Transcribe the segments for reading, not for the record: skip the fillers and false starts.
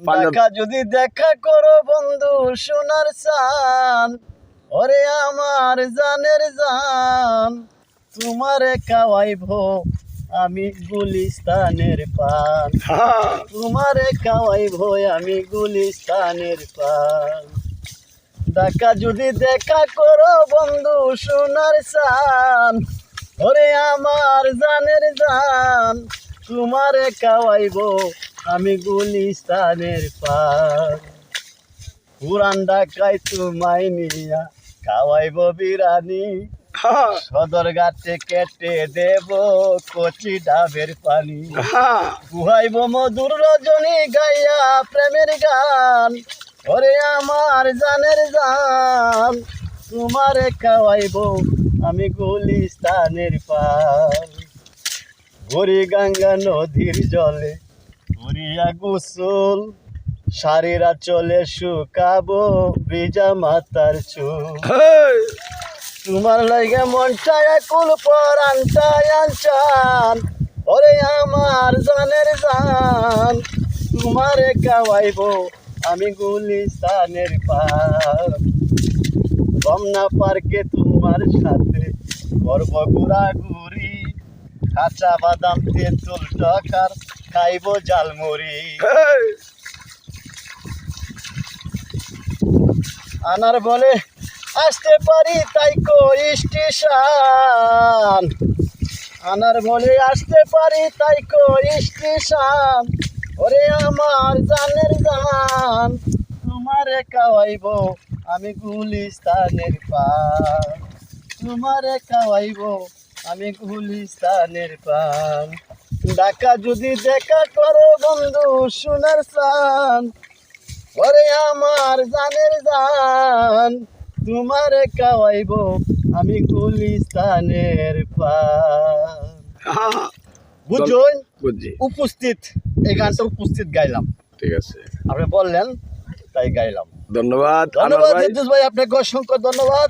দেখা যদি দেখা করো বন্ধু সোনার চান, ওরে আমার জানের জান, তোমারে খাওয়াইবো আমি গুলিস্তানের পান, তোমারে খাওয়াইবো আমি গুলিস্তানের পান। দেখা যদি দেখা করো বন্ধু সোনার চান, ওরে আমার জানের জান, তোমারে খাওয়াইবো আমি গুলিস্তানের পান। পুরান ঢাকায় তোমায় নিয়া খাওয়াইবো বিরানি, সদর ঘাটে কেটে দেব কচি ডাবের পানি, গুহাইব মধুর রজনী গাইয়া প্রেমের গান, ওরে আমার জানের জান, তোমারে খাওয়াইবো আমি গুলিস্তানের পান। বুড়ি গঙ্গা নদীর জলে করিয়া গোসল, শাড়িরা চলে শুকাবো ভিজা মাথার চুল, তোমার লাগে মনটায় কুল পরানটায় আনচান, ওরে আমার জানের জান, তোমারে খাওয়াইবো আমি গুলিস্তানের পান। রমনা পার্কে তোমার সাথে করব ঘোরাঘুরি, কাঁচা বাদাম তেঁতুল টকার খাইবো জালমুড়ি, আনার বলে আসতে পারি তাই কো স্টেশন, আনার বলে আসতে পারি তাই কো স্টেশন, ওরে আমার জানের জান, তোমারে খাওয়াইবো আমি গুলিস্তানের পান, তোমারে খাওয়াইবো আমি গুলিস্তানের পান। দেখা যদি দেখা করো বন্ধু সোনার চান, ওরে আমার জানের জান, তোমারে খাওয়াইবো আমি গুলিস্তানের পান। বুঝুন উপস্থিত, এই গানটা উপস্থিত গাইলাম, ঠিক আছে, আপনি বললেন তাই গাইলাম। ধন্যবাদ ধন্যবাদ ইদ্রিস ভাই, আপনাকে অসংখ্য ধন্যবাদ।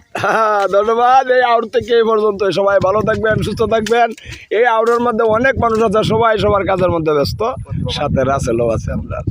ধন্যবাদ। এই আউট থেকে এই পর্যন্ত, সবাই ভালো থাকবেন, সুস্থ থাকবেন। এই আউটের মধ্যে অনেক মানুষ আছে, সবাই সবার কাজের মধ্যে ব্যস্ত, সাথে রাসেলও আছে আপনার।